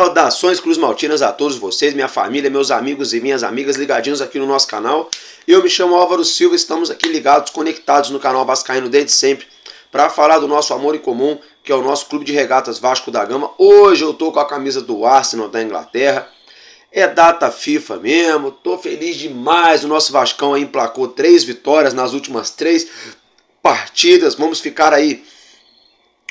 Saudações Cruz Maltinas a todos vocês, minha família, meus amigos e minhas amigas ligadinhos aqui no nosso canal. Eu me chamo Álvaro Silva, estamos aqui ligados, conectados no canal Vascaíno desde sempre para falar do nosso amor em comum, que é o nosso Clube de Regatas Vasco da Gama. Hoje eu tô com a camisa do Arsenal da Inglaterra, é data FIFA mesmo, tô feliz demais, o nosso Vascão aí emplacou 3 vitórias nas últimas 3 partidas, vamos ficar aí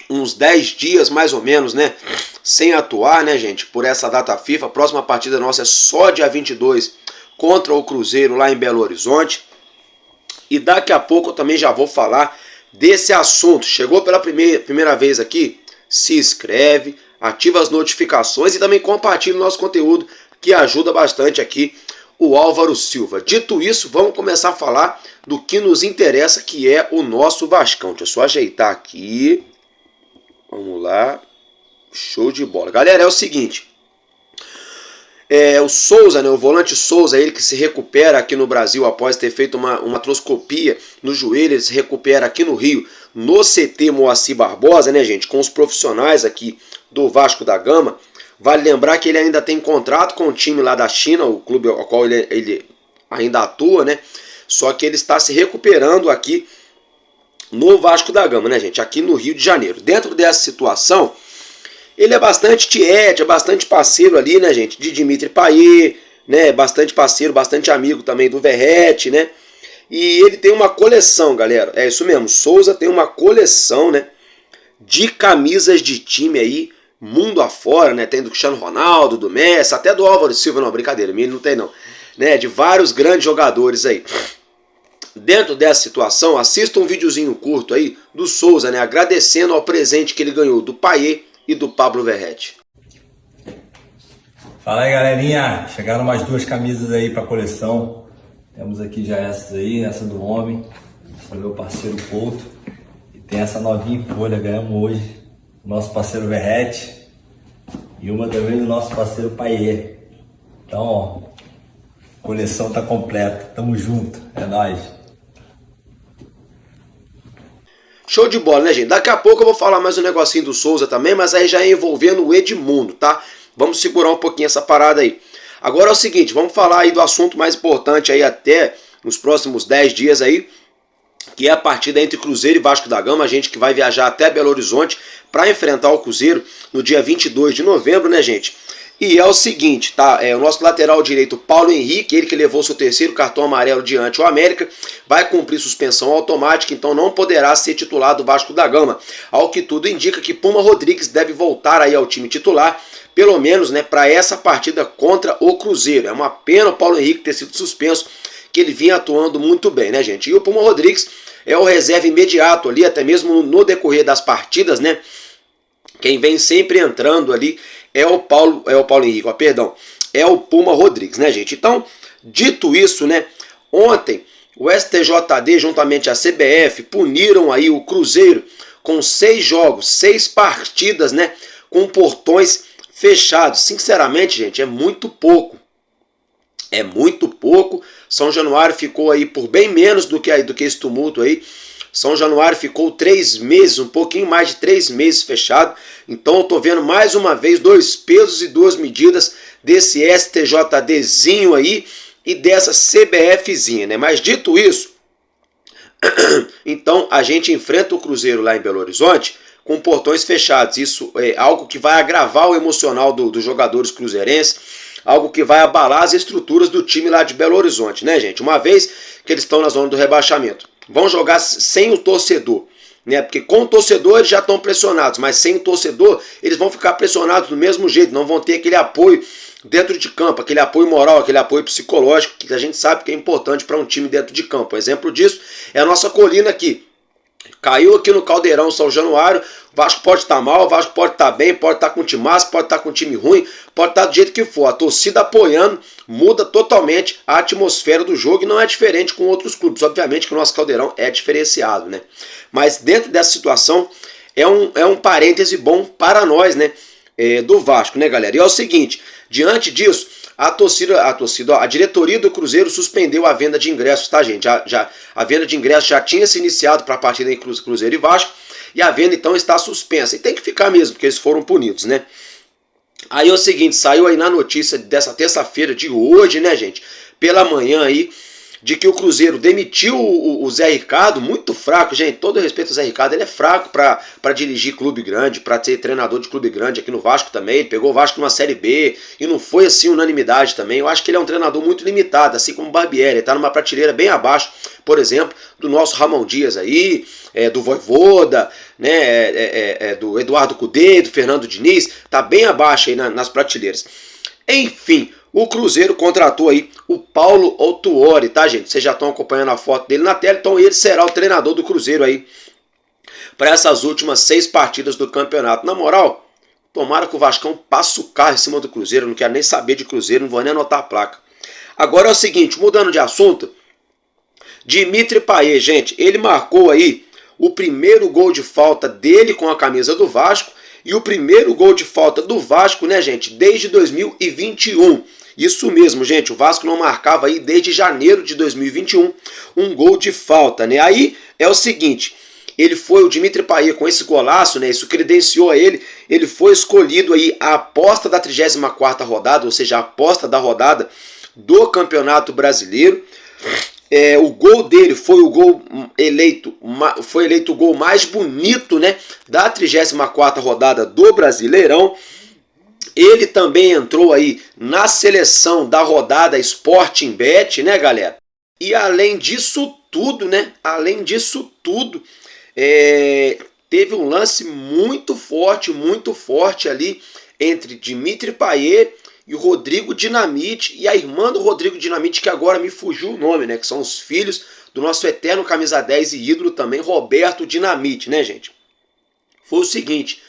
uns 10 dias mais ou menos, né, sem atuar, né, gente, por essa data FIFA. A próxima partida nossa é só dia 22 contra o Cruzeiro lá em Belo Horizonte. E daqui a pouco eu também já vou falar desse assunto. Chegou pela primeira vez aqui? Se inscreve, ativa as notificações e também compartilha o nosso conteúdo, que ajuda bastante aqui o Álvaro Silva. Dito isso, vamos começar a falar do que nos interessa, que é o nosso Vascão. Deixa eu só ajeitar aqui. Vamos lá, show de bola. Galera, é o seguinte, o Souza, né, o volante Souza, ele que se recupera aqui no Brasil após ter feito uma artroscopia no joelho, ele se recupera aqui no Rio, no CT Moacir Barbosa, né, gente, com os profissionais aqui do Vasco da Gama. Vale lembrar que ele ainda tem contrato com o time lá da China, o clube ao qual ele ainda atua, né, só que ele está se recuperando aqui no Vasco da Gama, né, gente, aqui no Rio de Janeiro. Dentro dessa situação, ele é bastante tiete, é bastante parceiro ali, né, gente, de Dimitri Payet, né, bastante parceiro, bastante amigo também do Verratti, né, e ele tem uma coleção, galera, é isso mesmo, Souza tem uma coleção, né, de camisas de time aí, mundo afora, né, tem do Cristiano Ronaldo, do Messi, até do Álvaro Silva, não, brincadeira, ele não tem não, né, de vários grandes jogadores aí. Dentro dessa situação, assista um videozinho curto aí do Souza, né, agradecendo ao presente que ele ganhou do Payet e do Pablo Verratti. Fala aí, galerinha, chegaram mais 2 camisas aí para coleção. Temos aqui já essas aí, essa do homem, essa do meu parceiro Couto, e tem essa novinha em folha, ganhamos hoje, do nosso parceiro Verratti, e uma também do nosso parceiro Payet. Então, ó, a coleção tá completa, tamo junto, é nóis. Show de bola, né, gente? Daqui a pouco eu vou falar mais um negocinho do Souza também, mas aí já é envolvendo o Edmundo, tá? Vamos segurar um pouquinho essa parada aí. Agora é o seguinte, vamos falar aí do assunto mais importante aí até nos próximos 10 dias aí, que é a partida entre Cruzeiro e Vasco da Gama, a gente que vai viajar até Belo Horizonte para enfrentar o Cruzeiro no dia 22 de novembro, né, gente? E é o seguinte, tá? O nosso lateral direito, Paulo Henrique, ele que levou seu 3º cartão amarelo diante o América, vai cumprir suspensão automática, então não poderá ser titular do Vasco da Gama. Ao que tudo indica que Puma Rodrigues deve voltar aí ao time titular, pelo menos, né, para essa partida contra o Cruzeiro. É uma pena o Paulo Henrique ter sido suspenso, que ele vinha atuando muito bem, né, gente? E o Puma Rodrigues é o reserva imediato ali, até mesmo no decorrer das partidas, né? Quem vem sempre entrando ali é o Paulo Henrique, é o Puma Rodrigues, né, gente? Então, dito isso, né, ontem o STJD juntamente à CBF puniram aí o Cruzeiro com 6 jogos, 6 partidas, né, com portões fechados. Sinceramente, gente, é muito pouco. É muito pouco. São Januário ficou aí por bem menos do que esse tumulto aí. São Januário ficou 3 meses, um pouquinho mais de 3 meses fechado. Então eu tô vendo mais uma vez 2 pesos e 2 medidas desse STJDzinho aí e dessa CBFzinha, né? Mas dito isso, então a gente enfrenta o Cruzeiro lá em Belo Horizonte com portões fechados. Isso é algo que vai agravar o emocional dos jogadores cruzeirenses, algo que vai abalar as estruturas do time lá de Belo Horizonte, né, gente? Uma vez que eles estão na zona do rebaixamento. Vão jogar sem o torcedor, né? Porque com o torcedor eles já estão pressionados, mas sem o torcedor eles vão ficar pressionados do mesmo jeito, não vão ter aquele apoio dentro de campo, aquele apoio moral, aquele apoio psicológico que a gente sabe que é importante para um time dentro de campo. Um exemplo disso é a nossa Colina aqui. Caiu aqui no Caldeirão São Januário, o Vasco pode estar mal, o Vasco pode estar bem, pode estar com time massa, pode estar com time ruim, pode estar do jeito que for. A torcida apoiando muda totalmente a atmosfera do jogo e não é diferente com outros clubes. Obviamente que o nosso Caldeirão é diferenciado, né? Mas dentro dessa situação é um parêntese bom para nós, né? Do Vasco, né, galera? E é o seguinte, diante disso, a diretoria do Cruzeiro suspendeu a venda de ingressos, tá, gente? A venda de ingressos já tinha se iniciado para a partida entre Cruzeiro e Vasco, e a venda então está suspensa. E tem que ficar mesmo, porque eles foram punidos, né? Aí é o seguinte, saiu aí na notícia dessa terça-feira de hoje, né, gente? Pela manhã aí, de que o Cruzeiro demitiu o Zé Ricardo, muito fraco, gente, todo respeito ao Zé Ricardo, ele é fraco para dirigir clube grande, para ser treinador de clube grande, aqui no Vasco também, ele pegou o Vasco numa Série B, e não foi assim unanimidade também, eu acho que ele é um treinador muito limitado, assim como o Barbieri, ele tá numa prateleira bem abaixo, por exemplo, do nosso Ramon Dias aí, do Vojvoda, né, do Eduardo Cudê, do Fernando Diniz, tá bem abaixo aí nas prateleiras. Enfim, o Cruzeiro contratou aí o Paulo Autuori, tá, gente? Vocês já estão acompanhando a foto dele na tela, então ele será o treinador do Cruzeiro aí para essas últimas 6 partidas do campeonato. Na moral, tomara que o Vascão passe o carro em cima do Cruzeiro, eu não quero nem saber de Cruzeiro, não vou nem anotar a placa. Agora é o seguinte, mudando de assunto, Dimitri Payet, gente, ele marcou aí o primeiro gol de falta dele com a camisa do Vasco e o primeiro gol de falta do Vasco, né, gente, desde 2021. Isso mesmo, gente, o Vasco não marcava aí desde janeiro de 2021 um gol de falta, né? Aí é o seguinte, ele foi, o Dimitri Payet, com esse golaço, né, isso credenciou a ele foi escolhido aí a aposta da 34ª rodada, ou seja, a aposta da rodada do Campeonato Brasileiro. O gol dele foi o gol eleito o gol mais bonito, né, da 34ª rodada do Brasileirão. Ele também entrou aí na seleção da rodada Sporting Bet, né, galera? E além disso tudo, né, teve um lance muito forte ali entre Dimitri Payet e o Rodrigo Dinamite e a irmã do Rodrigo Dinamite, que agora me fugiu o nome, né? Que são os filhos do nosso eterno camisa 10 e ídolo também, Roberto Dinamite, né, gente? Foi o seguinte,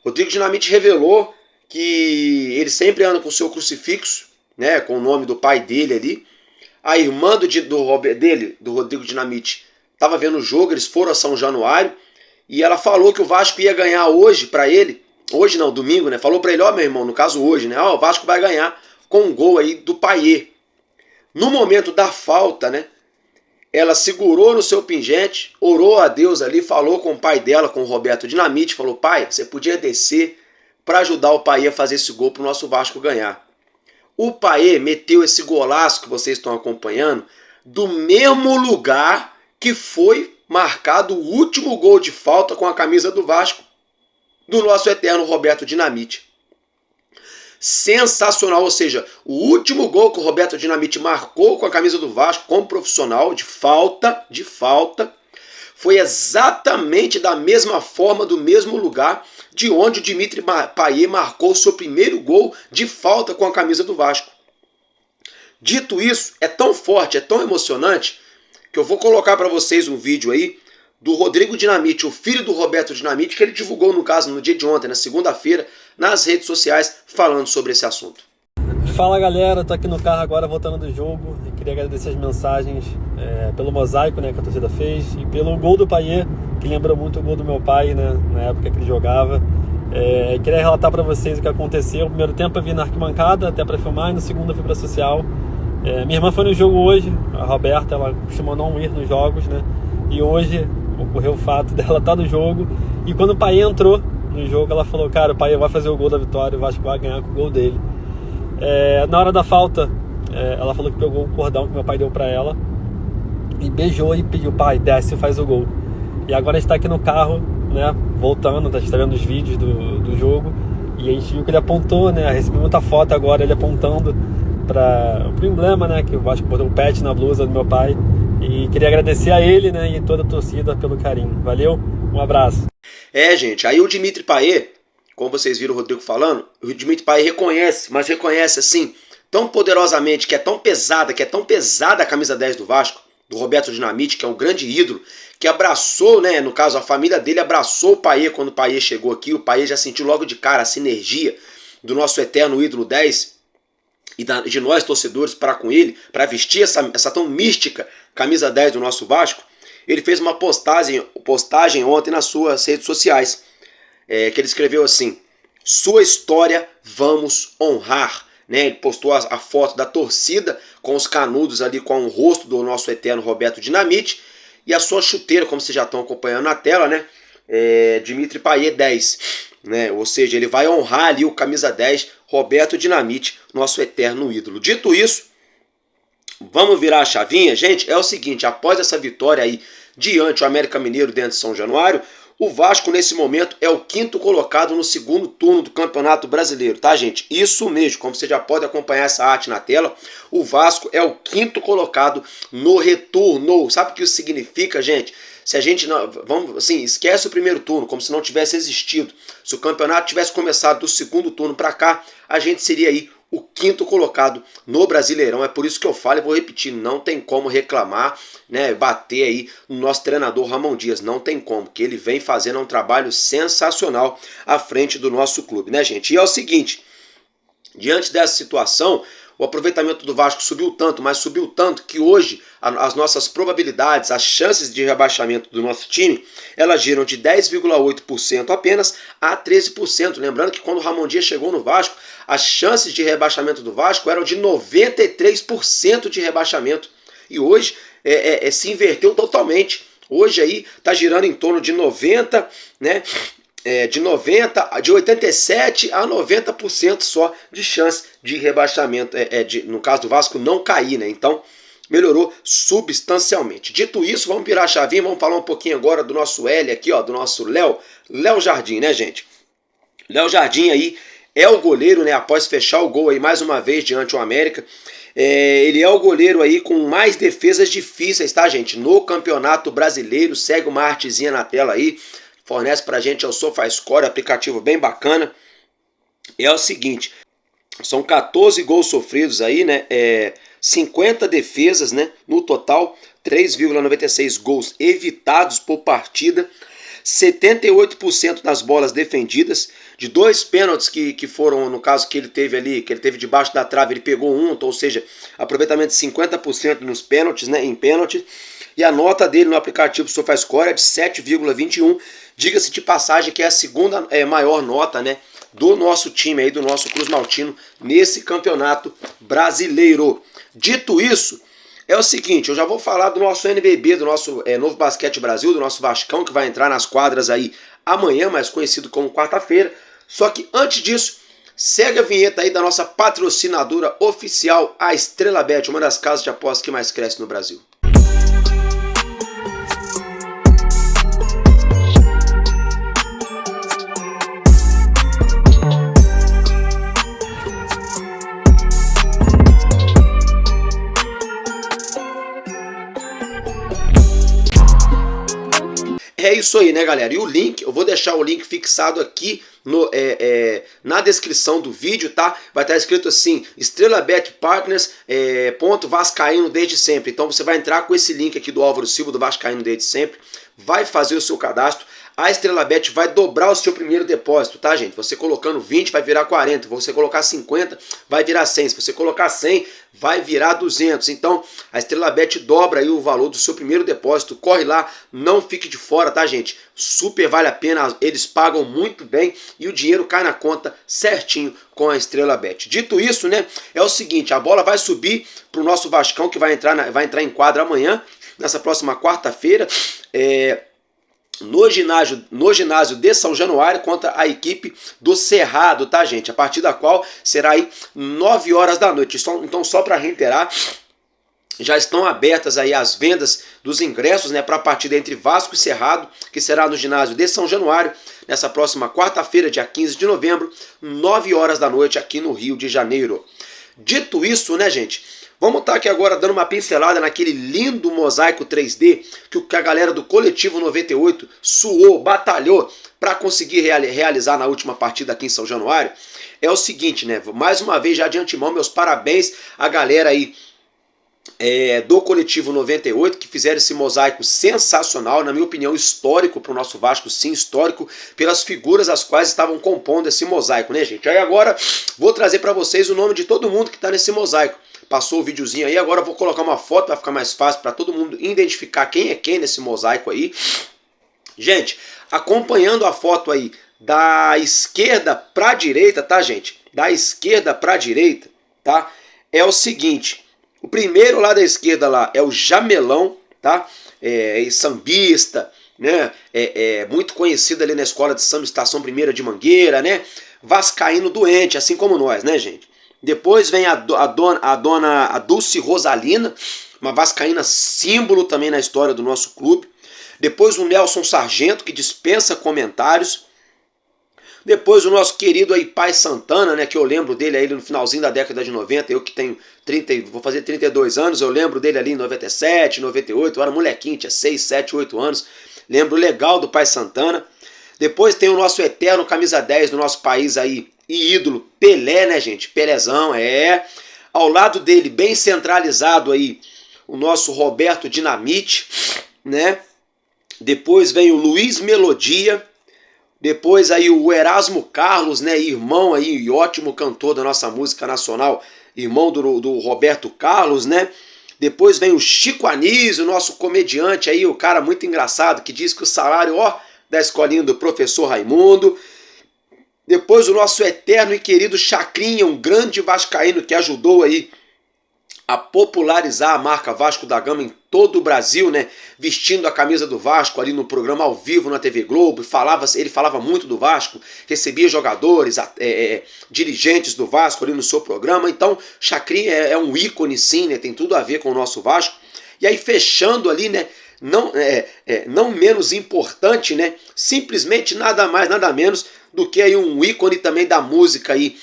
Rodrigo Dinamite revelou que ele sempre anda com o seu crucifixo, né? Com o nome do pai dele ali. A irmã do Rodrigo Dinamite estava vendo o jogo, eles foram a São Januário e ela falou que o Vasco ia ganhar hoje para ele. Hoje não, domingo, né? Falou pra ele, ó, meu irmão, no caso hoje, né? Ó, o Vasco vai ganhar com um gol aí do Payet. No momento da falta, né? Ela segurou no seu pingente, orou a Deus ali, falou com o pai dela, com o Roberto Dinamite, falou, pai, você podia descer para ajudar o Payet a fazer esse gol pro nosso Vasco ganhar. O Payet meteu esse golaço que vocês estão acompanhando do mesmo lugar que foi marcado o último gol de falta com a camisa do Vasco, do nosso eterno Roberto Dinamite. Sensacional, ou seja, o último gol que o Roberto Dinamite marcou com a camisa do Vasco, como profissional, de falta, foi exatamente da mesma forma, do mesmo lugar, de onde o Dimitri Payet marcou o seu primeiro gol de falta com a camisa do Vasco. Dito isso, é tão forte, é tão emocionante, que eu vou colocar para vocês um vídeo aí, do Rodrigo Dinamite, o filho do Roberto Dinamite, que ele divulgou, no caso, no dia de ontem, na segunda-feira, nas redes sociais, falando sobre esse assunto. Fala galera, tô aqui no carro agora voltando do jogo e queria agradecer as mensagens pelo mosaico, né, que a torcida fez e pelo gol do Payet, que lembra muito o gol do meu pai, né, na época que ele jogava. Queria relatar para vocês o que aconteceu. No primeiro tempo eu vim na arquibancada até para filmar e no segundo eu fui para social. Minha irmã foi no jogo hoje, a Roberta, ela costuma não ir nos jogos, né, e hoje ocorreu o fato dela estar no jogo e quando o Payet entrou no jogo ela falou, cara, o Payet vai fazer o gol da vitória, o Vasco vai ganhar com o gol dele. Na hora da falta, ela falou que pegou o cordão que meu pai deu pra ela e beijou e pediu, pai, desce e faz o gol. E agora a gente tá aqui no carro, né, voltando, a gente tá vendo os vídeos do jogo e a gente viu que ele apontou, né, recebi muita foto agora, ele apontando pro emblema, né, que o Vasco botou o pet na blusa do meu pai. E queria agradecer a ele, né, e toda a torcida pelo carinho. Valeu, um abraço. Gente, aí o Dimitri Payet, como vocês viram o Rodrigo falando, o Dimitri Payet reconhece, mas reconhece assim, tão poderosamente, que é tão pesada a camisa 10 do Vasco, do Roberto Dinamite, que é um grande ídolo, que abraçou, né, no caso a família dele abraçou o Payet quando o Payet chegou aqui, o Payet já sentiu logo de cara a sinergia do nosso eterno ídolo 10 e de nós torcedores para com ele, para vestir essa tão mística camisa 10 do nosso Vasco. Ele fez uma postagem ontem nas suas redes sociais, que ele escreveu assim, sua história vamos honrar, né? Ele postou a foto da torcida com os canudos ali, com o rosto do nosso eterno Roberto Dinamite e a sua chuteira, como vocês já estão acompanhando na tela, né, Dimitri Payet 10, né? Ou seja, ele vai honrar ali o camisa 10, Roberto Dinamite, nosso eterno ídolo. Dito isso, vamos virar a chavinha, gente. É o seguinte, após essa vitória aí diante o América Mineiro dentro de São Januário, o Vasco nesse momento é o 5º colocado no segundo turno do Campeonato Brasileiro, tá, gente? Isso mesmo, como você já pode acompanhar essa arte na tela, o Vasco é o 5º colocado no retorno. Sabe o que isso significa, gente? Se a gente não, vamos assim, esquece o primeiro turno, como se não tivesse existido. Se o campeonato tivesse começado do segundo turno para cá, a gente seria aí o 5º colocado no Brasileirão. É por isso que eu falo e vou repetir, não tem como reclamar, né, bater aí no nosso treinador Ramon Dias, não tem como, que ele vem fazendo um trabalho sensacional à frente do nosso clube, né, gente? E é o seguinte, diante dessa situação, o aproveitamento do Vasco subiu tanto, mas subiu tanto que hoje as nossas probabilidades, as chances de rebaixamento do nosso time, elas giram de 10,8% apenas a 13%. Lembrando que quando o Ramon Dias chegou no Vasco, as chances de rebaixamento do Vasco eram de 93% de rebaixamento. E hoje se inverteu totalmente. Hoje aí está girando em torno de 90%, né? De 87% a 90% só de chance de rebaixamento, no caso do Vasco, não cair, né? Então, melhorou substancialmente. Dito isso, vamos virar a chavinha, vamos falar um pouquinho agora do nosso L aqui, ó, do nosso Léo Jardim, né, gente? Léo Jardim aí é o goleiro, né, após fechar o gol aí mais uma vez diante do América. Ele é o goleiro aí com mais defesas difíceis, tá, gente? No Campeonato Brasileiro, segue uma artezinha na tela aí. Fornece pra gente é o SofaScore, aplicativo bem bacana. É o seguinte, são 14 gols sofridos aí, né? 50 defesas, né? No total, 3,96 gols evitados por partida, 78% nas bolas defendidas, de 2 pênaltis que foram, no caso que ele teve ali, que ele teve debaixo da trave, ele pegou um, ou seja, aproveitamento de 50% nos pênaltis, né? Em pênalti. E a nota dele no aplicativo SofaScore é de 7,21. Diga-se de passagem que é a segunda maior nota, né, do nosso time aí, do nosso Cruz Maltino, nesse campeonato brasileiro. Dito isso, é o seguinte, eu já vou falar do nosso NBB, do nosso Novo Basquete Brasil, do nosso Vascão, que vai entrar nas quadras aí amanhã, mais conhecido como quarta-feira. Só que antes disso, segue a vinheta aí da nossa patrocinadora oficial, a Estrela Bet, uma das casas de apostas que mais cresce no Brasil. É isso aí, né, galera? E o link, eu vou deixar o link fixado aqui na descrição do vídeo, tá? Vai estar escrito assim, Estrela Bet Partners, ponto Vascaíno desde sempre. Então você vai entrar com esse link aqui do Álvaro Silva, do Vascaíno desde sempre, vai fazer o seu cadastro. A Estrela Bet vai dobrar o seu primeiro depósito, tá, gente? Você colocando 20 vai virar 40, você colocar 50 vai virar 100, se você colocar 100 vai virar 200. Então, a Estrela Bet dobra aí o valor do seu primeiro depósito. Corre lá, não fique de fora, tá, gente? Super vale a pena, eles pagam muito bem e o dinheiro cai na conta certinho com a Estrela Bet. Dito isso, né, é o seguinte, a bola vai subir pro nosso Vascão, que vai entrar em quadra amanhã, nessa próxima quarta-feira, no ginásio de São Januário contra a equipe do Cerrado, tá, gente? A partida qual será aí 9 horas da noite. Então, só para reiterar, já estão abertas aí as vendas dos ingressos, né, para a partida entre Vasco e Cerrado, que será no ginásio de São Januário, nessa próxima quarta-feira, dia 15 de novembro, 9 horas da noite, aqui no Rio de Janeiro. Dito isso, né, gente, vamos estar aqui agora dando uma pincelada naquele lindo mosaico 3D que a galera do Coletivo 98 suou, batalhou para conseguir realizar na última partida aqui em São Januário. É o seguinte, né, mais uma vez já de antemão, meus parabéns à galera aí do Coletivo 98, que fizeram esse mosaico sensacional, na minha opinião histórico para o nosso Vasco, sim, histórico, pelas figuras as quais estavam compondo esse mosaico, né, gente? Aí agora vou trazer para vocês o nome de todo mundo que está nesse mosaico. Passou o videozinho aí, agora eu vou colocar uma foto para ficar mais fácil para todo mundo identificar quem é quem nesse mosaico aí. Gente, acompanhando a foto aí da esquerda para a direita, tá, gente? Da esquerda para a direita, tá? É o seguinte, o primeiro lá da esquerda lá é o Jamelão, tá? Sambista, né? Muito conhecido ali na escola de samba Estação Primeira de Mangueira, né? Vascaíno doente, assim como nós, né, gente? Depois vem a dona Dulce Rosalina, uma vascaína símbolo também na história do nosso clube. Depois o Nelson Sargento, que dispensa comentários. Depois o nosso querido aí Pai Santana, né, que eu lembro dele aí no finalzinho da década de 90, eu que tenho vou fazer 32 anos, eu lembro dele ali em 97, 98, eu era molequinho, tinha 6, 7, 8 anos. Lembro legal do Pai Santana. Depois tem o nosso eterno camisa 10 do nosso país aí, e ídolo Pelé, né, gente? Pelézão, Ao lado dele, bem centralizado aí, o nosso Roberto Dinamite, né? Depois vem o Luiz Melodia. Depois aí o Erasmo Carlos, né? Irmão aí e ótimo cantor da nossa música nacional, irmão do Roberto Carlos, né? Depois vem o Chico Anísio, nosso comediante aí, o cara muito engraçado, que diz que o salário, da escolinha do professor Raimundo. Depois o nosso eterno e querido Chacrinha, um grande vascaíno que ajudou aí a popularizar a marca Vasco da Gama em todo o Brasil, né? Vestindo a camisa do Vasco ali no programa ao vivo na TV Globo. Ele falava muito do Vasco, recebia jogadores, dirigentes do Vasco ali no seu programa. Então, Chacrinha é um ícone sim, né? Tem tudo a ver com o nosso Vasco. E aí fechando ali, né? Não menos importante, né? Simplesmente nada mais, nada menos do que aí um ícone também da música aí,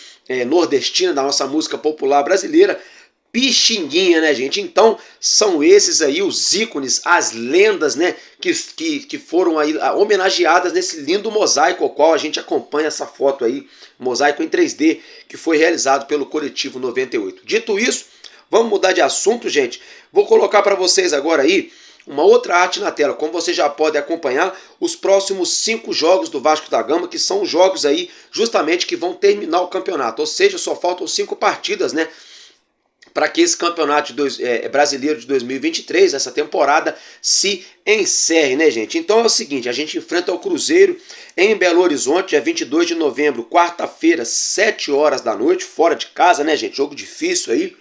nordestina, da nossa música popular brasileira, Pixinguinha, né, gente? Então, são esses aí os ícones, as lendas, né, que foram aí homenageadas nesse lindo mosaico, ao qual a gente acompanha essa foto aí, mosaico em 3D, que foi realizado pelo Coletivo 98. Dito isso, vamos mudar de assunto, gente. Vou colocar para vocês agora aí uma outra arte na tela, como vocês já podem acompanhar, os próximos 5 jogos do Vasco da Gama, que são jogos aí justamente que vão terminar o campeonato, ou seja, só faltam 5 partidas, né, para que esse campeonato brasileiro de 2023, essa temporada, se encerre, né, gente? Então é o seguinte, a gente enfrenta o Cruzeiro em Belo Horizonte, dia 22 de novembro, quarta-feira, 7 horas da noite, fora de casa, né, gente? Jogo difícil aí,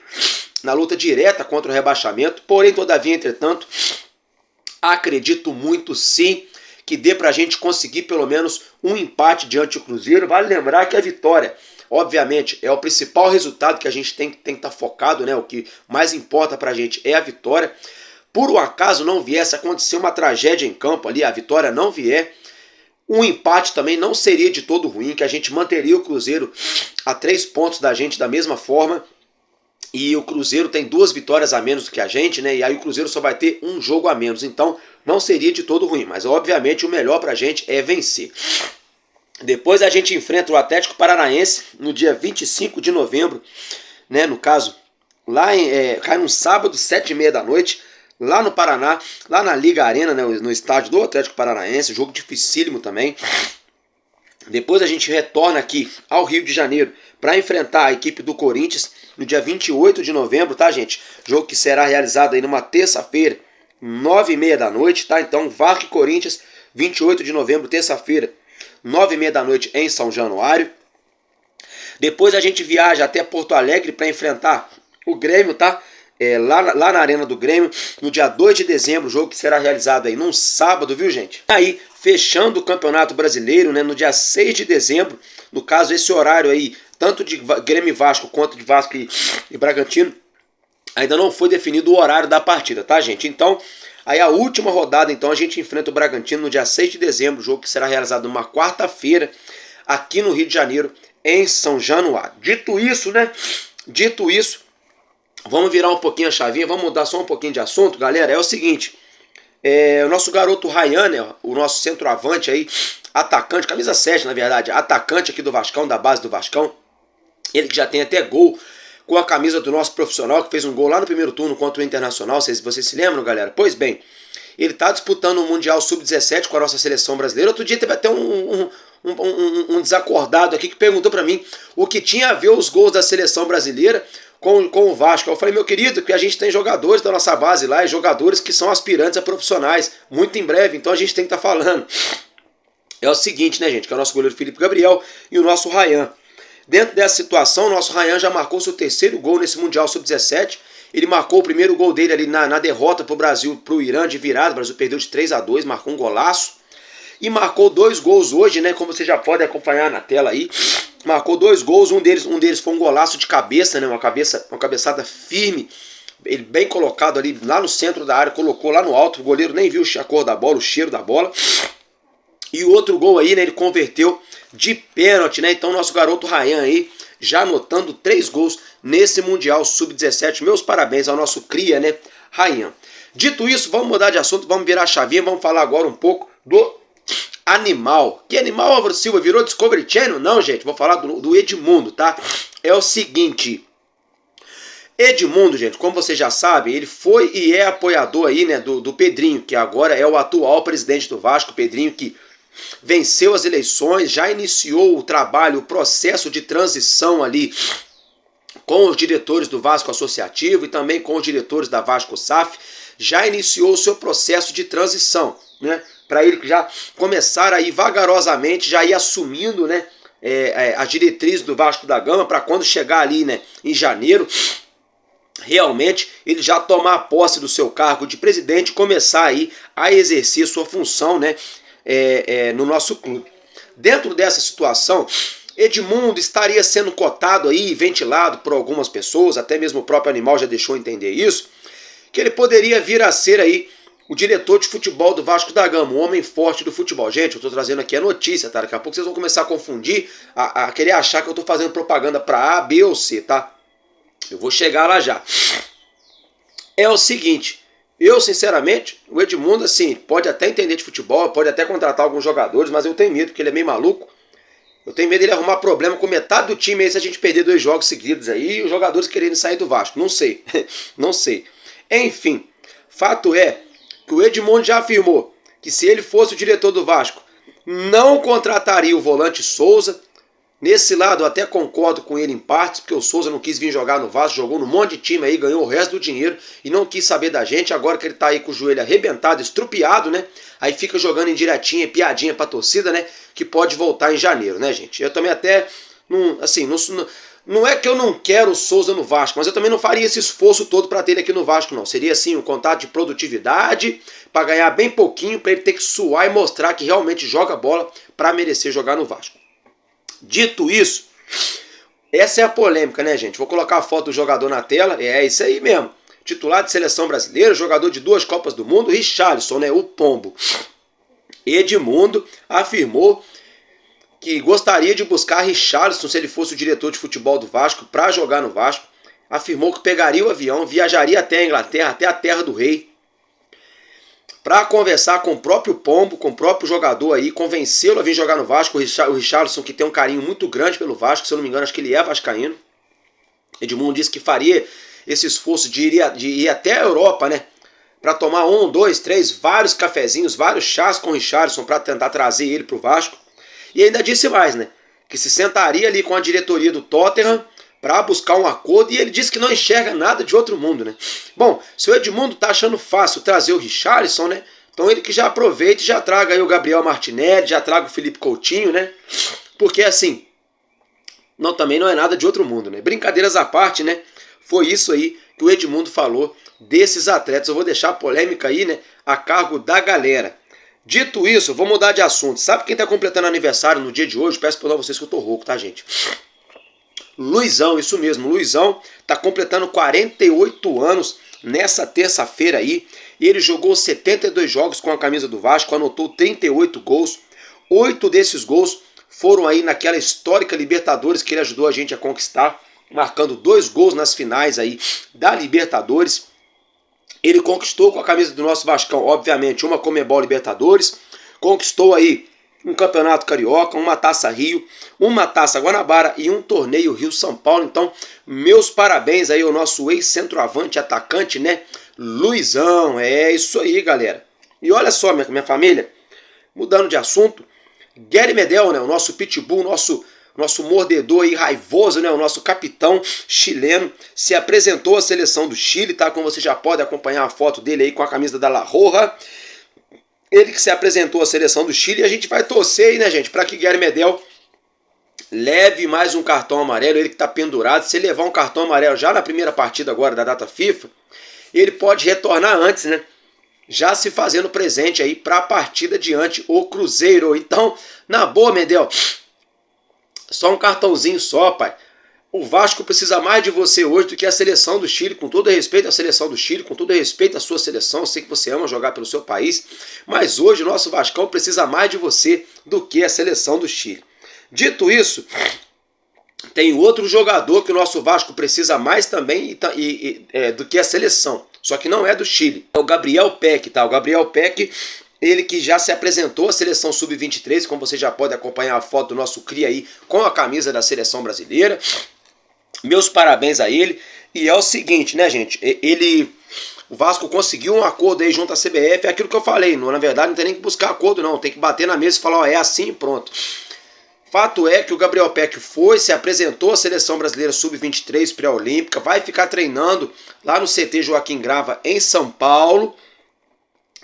na luta direta contra o rebaixamento, porém, todavia, entretanto, acredito muito sim que dê pra gente conseguir pelo menos um empate diante do Cruzeiro. Vale lembrar que a vitória, obviamente, é o principal resultado que a gente tem que estar focado, né? O que mais importa pra gente é a vitória. Por um acaso não viesse a acontecer uma tragédia em campo ali, a vitória não vier, um empate também não seria de todo ruim, que a gente manteria o Cruzeiro a 3 pontos da gente da mesma forma. E o Cruzeiro tem 2 vitórias a menos do que a gente, né? E aí o Cruzeiro só vai ter um jogo a menos. Então não seria de todo ruim. Mas obviamente o melhor pra gente é vencer. Depois a gente enfrenta o Atlético Paranaense no dia 25 de novembro. Né? No caso, cai num sábado, 7h30 da noite. Lá no Paraná, lá na Liga Arena, né? No estádio do Atlético Paranaense. Jogo dificílimo também. Depois a gente retorna aqui ao Rio de Janeiro para enfrentar a equipe do Corinthians no dia 28 de novembro, tá, gente? Jogo que será realizado aí numa terça-feira, 9h30 da noite, tá? Então, Vasco e Corinthians, 28 de novembro, terça-feira, 9h30 da noite em São Januário. Depois a gente viaja até Porto Alegre para enfrentar o Grêmio, tá? Lá na Arena do Grêmio, no dia 2 de dezembro, jogo que será realizado aí num sábado, viu, gente? Aí, fechando o Campeonato Brasileiro, né, no dia 6 de dezembro, no caso, esse horário aí, tanto de Grêmio e Vasco quanto de Vasco e Bragantino, ainda não foi definido o horário da partida, tá, gente? Então, aí a última rodada, então, a gente enfrenta o Bragantino no dia 6 de dezembro, jogo que será realizado numa quarta-feira, aqui no Rio de Janeiro, em São Januário. Dito isso, vamos virar um pouquinho a chavinha, vamos mudar só um pouquinho de assunto, galera. É o seguinte, o nosso garoto Ryan, né, o nosso centroavante aí, atacante, camisa 7 na verdade, atacante aqui do Vascão, da base do Vascão, ele que já tem até gol com a camisa do nosso profissional, que fez um gol lá no primeiro turno contra o Internacional, vocês se lembram, galera? Pois bem, ele está disputando o Mundial Sub-17 com a nossa seleção brasileira. Outro dia teve até um desacordado aqui que perguntou para mim o que tinha a ver os gols da seleção brasileira com o Vasco. Eu falei, meu querido, que a gente tem jogadores da nossa base lá, e jogadores que são aspirantes a profissionais, muito em breve, então a gente tem que estar falando. É o seguinte, né, gente, que é o nosso goleiro Felipe Gabriel e o nosso Ryan. Dentro dessa situação, o nosso Ryan já marcou seu 3º gol nesse Mundial Sub-17. Ele marcou o primeiro gol dele ali na derrota pro Brasil, pro Irã de virada. O Brasil perdeu de 3-2, marcou um golaço. E marcou 2 gols hoje, né? Como você já pode acompanhar na tela aí. Marcou 2 gols, um deles foi um golaço de cabeça, né? Uma cabeçada firme. Ele bem colocado ali, lá no centro da área, colocou lá no alto. O goleiro nem viu a cor da bola, o cheiro da bola. E o outro gol aí, né? Ele converteu de pênalti, né? Então nosso garoto Ryan aí, já anotando 3 gols nesse Mundial Sub-17. Meus parabéns ao nosso cria, né? Ryan. Dito isso, vamos mudar de assunto, vamos virar a chavinha, vamos falar agora um pouco do animal. Que animal, Álvaro Silva? Virou Discovery Channel? Não, gente, vou falar do Edmundo, tá? É o seguinte, Edmundo, gente, como você já sabe, ele foi e é apoiador aí, né, do Pedrinho, que agora é o atual presidente do Vasco. Pedrinho que venceu as eleições, já iniciou o trabalho, o processo de transição ali com os diretores do Vasco Associativo e também com os diretores da Vasco SAF, já iniciou o seu processo de transição, né? Para ele já começar aí vagarosamente, já ir assumindo, né, as diretrizes do Vasco da Gama, para quando chegar ali, né, em janeiro, realmente ele já tomar posse do seu cargo de presidente e começar aí a exercer sua função, né, no nosso clube. Dentro dessa situação, Edmundo estaria sendo cotado aí, ventilado por algumas pessoas, até mesmo o próprio Animal já deixou entender isso, que ele poderia vir a ser aí o diretor de futebol do Vasco da Gama, o homem forte do futebol. Gente, eu estou trazendo aqui a notícia, tá? Daqui a pouco vocês vão começar a confundir, a querer achar que eu estou fazendo propaganda para A, B ou C, tá? Eu vou chegar lá já. É o seguinte, eu sinceramente, o Edmundo assim, pode até entender de futebol, pode até contratar alguns jogadores, mas eu tenho medo, porque ele é meio maluco. Eu tenho medo dele arrumar problema com metade do time aí se a gente perder 2 jogos seguidos aí e os jogadores querendo sair do Vasco. Não sei, não sei. Enfim, fato é que o Edmundo já afirmou que se ele fosse o diretor do Vasco, não contrataria o volante Souza. Nesse lado eu até concordo com ele em partes, porque o Souza não quis vir jogar no Vasco, jogou num monte de time aí, ganhou o resto do dinheiro e não quis saber da gente. Agora que ele tá aí com o joelho arrebentado, estrupiado, né? Aí fica jogando indiretinha, piadinha pra torcida, né? Que pode voltar em janeiro, né, gente? Eu também até, não é que eu não quero o Souza no Vasco, mas eu também não faria esse esforço todo para ter ele aqui no Vasco, não. Seria assim um contrato de produtividade, para ganhar bem pouquinho, para ele ter que suar e mostrar que realmente joga bola para merecer jogar no Vasco. Dito isso, essa é a polêmica, né, gente? Vou colocar a foto do jogador na tela, é isso aí mesmo. Titular de seleção brasileira, jogador de 2 Copas do Mundo, Richarlison, né, o Pombo. Edmundo afirmou que gostaria de buscar Richarlison se ele fosse o diretor de futebol do Vasco para jogar no Vasco. Afirmou que pegaria o avião, viajaria até a Inglaterra, até a terra do rei, para conversar com o próprio Pombo, com o próprio jogador aí, convencê-lo a vir jogar no Vasco. O Richarlison, que tem um carinho muito grande pelo Vasco, se eu não me engano, acho que ele é vascaíno. Edmundo disse que faria esse esforço de ir até a Europa, né, para tomar 1, 2, 3, vários cafezinhos, vários chás com o Richarlison para tentar trazer ele para o Vasco. E ainda disse mais, né, que se sentaria ali com a diretoria do Tottenham para buscar um acordo, e ele disse que não enxerga nada de outro mundo, né. Bom, se o Edmundo tá achando fácil trazer o Richarlison, né, então ele que já aproveite e já traga aí o Gabriel Martinelli, já traga o Felipe Coutinho, né, porque assim, também não é nada de outro mundo, né. Brincadeiras à parte, né, foi isso aí que o Edmundo falou desses atletas. Eu vou deixar a polêmica aí, né, a cargo da galera. Dito isso, vou mudar de assunto. Sabe quem está completando aniversário no dia de hoje? Peço perdão a vocês que eu tô rouco, tá, gente? Luizão, isso mesmo. Luizão está completando 48 anos nessa terça-feira aí. E ele jogou 72 jogos com a camisa do Vasco, anotou 38 gols. 8 desses gols foram aí naquela histórica Libertadores que ele ajudou a gente a conquistar, marcando 2 gols nas finais aí da Libertadores. Ele conquistou com a camisa do nosso Vascão, obviamente, uma Conmebol Libertadores, conquistou aí um Campeonato Carioca, uma Taça Rio, uma Taça Guanabara e um torneio Rio-São Paulo. Então, meus parabéns aí ao nosso ex-centroavante atacante, né, Luizão. É isso aí, galera. E olha só, minha família, mudando de assunto, Gary Medel, né, o nosso pitbull, nosso mordedor aí raivoso, né, o nosso capitão chileno, se apresentou à seleção do Chile, tá? Como você já pode acompanhar a foto dele aí com a camisa da La Roja. Ele que se apresentou à seleção do Chile, e a gente vai torcer aí, né, gente, para que Gary Medel leve mais um cartão amarelo, ele que está pendurado. Se ele levar um cartão amarelo já na primeira partida agora da data FIFA, ele pode retornar antes, né? Já se fazendo presente aí para a partida diante o Cruzeiro. Então, na boa, Medel, só um cartãozinho só, pai. O Vasco precisa mais de você hoje do que a seleção do Chile, com todo respeito à seleção do Chile, com todo respeito à sua seleção. Eu sei que você ama jogar pelo seu país, mas hoje o nosso Vascão precisa mais de você do que a seleção do Chile. Dito isso, tem outro jogador que o nosso Vasco precisa mais também do que a seleção, só que não é do Chile. É o Gabriel Peck, tá? O Gabriel Peck, ele que já se apresentou à seleção sub-23, como você já pode acompanhar a foto do nosso cria aí com a camisa da seleção brasileira. Meus parabéns a ele. E é o seguinte, né, gente? O Vasco conseguiu um acordo aí junto à CBF. É aquilo que eu falei. Na verdade, não tem nem que buscar acordo, não. Tem que bater na mesa e falar, ó, é assim e pronto. Fato é que o Gabriel Peck se apresentou à seleção brasileira sub-23 pré-olímpica. Vai ficar treinando lá no CT Joaquim Grava, em São Paulo,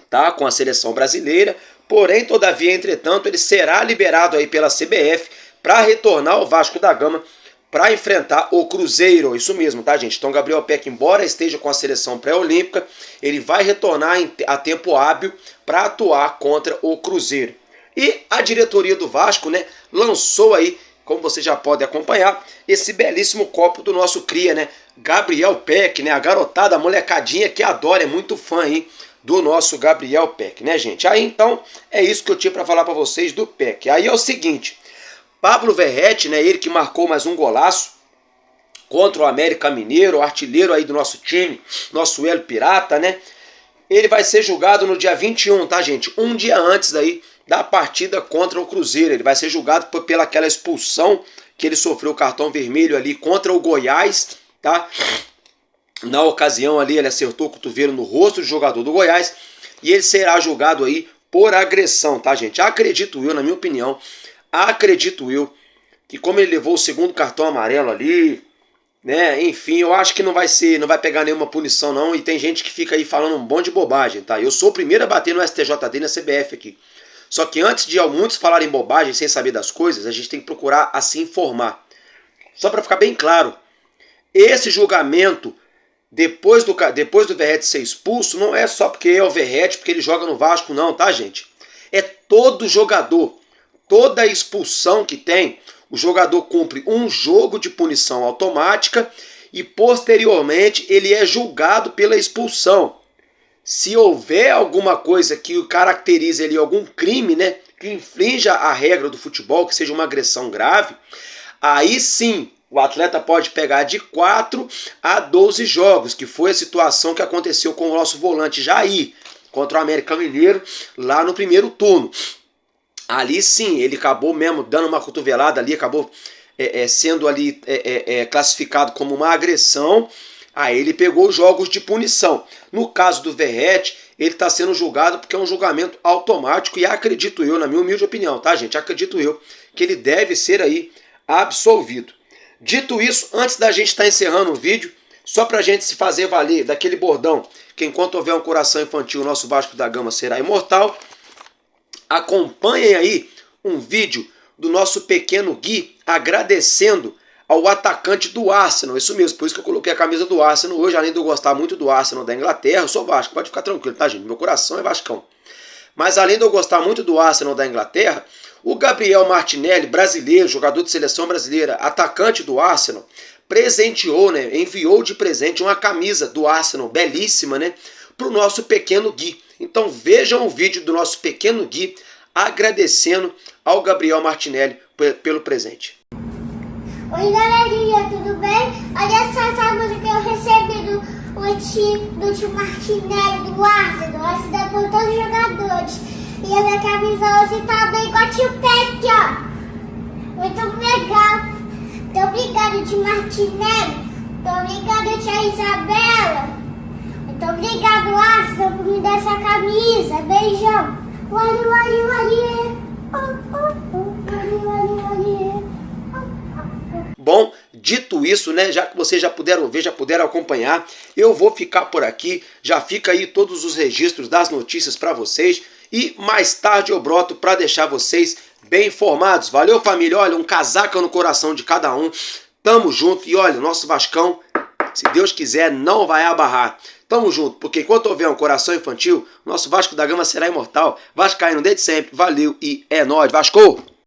tá? Com a seleção brasileira. Porém, todavia, entretanto, ele será liberado aí pela CBF para retornar ao Vasco da Gama para enfrentar o Cruzeiro. Isso mesmo, tá, gente? Então, Gabriel Peck, embora esteja com a seleção pré-olímpica, ele vai retornar a tempo hábil para atuar contra o Cruzeiro. E a diretoria do Vasco, né, lançou aí, como você já pode acompanhar, esse belíssimo copo do nosso cria, né? Gabriel Peck, né? A garotada, a molecadinha que adora, é muito fã aí do nosso Gabriel Peck, né, gente? Aí, então, é isso que eu tinha para falar para vocês do Peck. Aí é o seguinte, Pablo Verrete, né, ele que marcou mais um golaço contra o América Mineiro, o artilheiro aí do nosso time, nosso Hélio Pirata, né? Ele vai ser julgado no dia 21, tá, gente? Um dia antes aí da partida contra o Cruzeiro. Ele vai ser julgado pela aquela expulsão que ele sofreu o cartão vermelho ali contra o Goiás, tá? Na ocasião ali ele acertou o cotovelo no rosto do jogador do Goiás e ele será julgado aí por agressão, tá, gente? Acredito eu, na minha opinião, que como ele levou o segundo cartão amarelo ali, né, enfim, eu acho que não vai pegar nenhuma punição não, e tem gente que fica aí falando um monte de bobagem, tá? Eu sou o primeiro a bater no STJD e na CBF aqui. Só que antes de muitos falarem bobagem sem saber das coisas, a gente tem que procurar se informar. Só para ficar bem claro, esse julgamento depois do Verrete ser expulso, não é só porque é o Verrete, porque ele joga no Vasco, não, tá, gente? É todo jogador. Toda expulsão que tem, o jogador cumpre um jogo de punição automática e posteriormente ele é julgado pela expulsão. Se houver alguma coisa que o caracterize ali, algum crime, né, que infrinja a regra do futebol, que seja uma agressão grave, aí sim o atleta pode pegar de 4 a 12 jogos, que foi a situação que aconteceu com o nosso volante Jair contra o América Mineiro lá no primeiro turno. Ali sim, ele acabou mesmo dando uma cotovelada ali, acabou sendo ali classificado como uma agressão. Aí ele pegou jogos de punição. No caso do Verrete, ele está sendo julgado porque é um julgamento automático e acredito eu, na minha humilde opinião, tá, gente? Acredito eu que ele deve ser aí absolvido. Dito isso, antes da gente estar encerrando o vídeo, só para a gente se fazer valer daquele bordão que enquanto houver um coração infantil, o nosso Vasco da Gama será imortal, acompanhem aí um vídeo do nosso pequeno Gui agradecendo ao atacante do Arsenal, isso mesmo, por isso que eu coloquei a camisa do Arsenal hoje, além de eu gostar muito do Arsenal da Inglaterra, eu sou Vasco, pode ficar tranquilo, tá, gente? Meu coração é vascão. Mas além de eu gostar muito do Arsenal da Inglaterra, o Gabriel Martinelli, brasileiro, jogador de seleção brasileira, atacante do Arsenal, presenteou, né, enviou de presente uma camisa do Arsenal, belíssima, né, para o nosso pequeno Gui. Então vejam o vídeo do nosso pequeno Gui agradecendo ao Gabriel Martinelli pelo presente. Oi galerinha, tudo bem? Olha só essa música que eu recebi do tio Martinelli, do Arsenal. Essa dá para todos os jogadores. E a minha camisa hoje tá bem com a tio Peck, ó. Muito legal. Muito obrigada, tio Martinelli. Muito obrigada, tia Isabela. Muito obrigado, Arsenal, por me dar essa camisa. Beijão. Wali, wali, wali. Wali, wali, wali. Bom, dito isso, né, já que vocês já puderam ver, já puderam acompanhar, eu vou ficar por aqui, já fica aí todos os registros das notícias para vocês e mais tarde eu broto para deixar vocês bem informados. Valeu, família. Olha, um casaca no coração de cada um. Tamo junto. E olha, nosso Vascão, se Deus quiser, não vai abarrar. Tamo junto, porque enquanto houver um coração infantil, nosso Vasco da Gama será imortal. Vascaíno desde sempre. Valeu e é nóis. Vasco!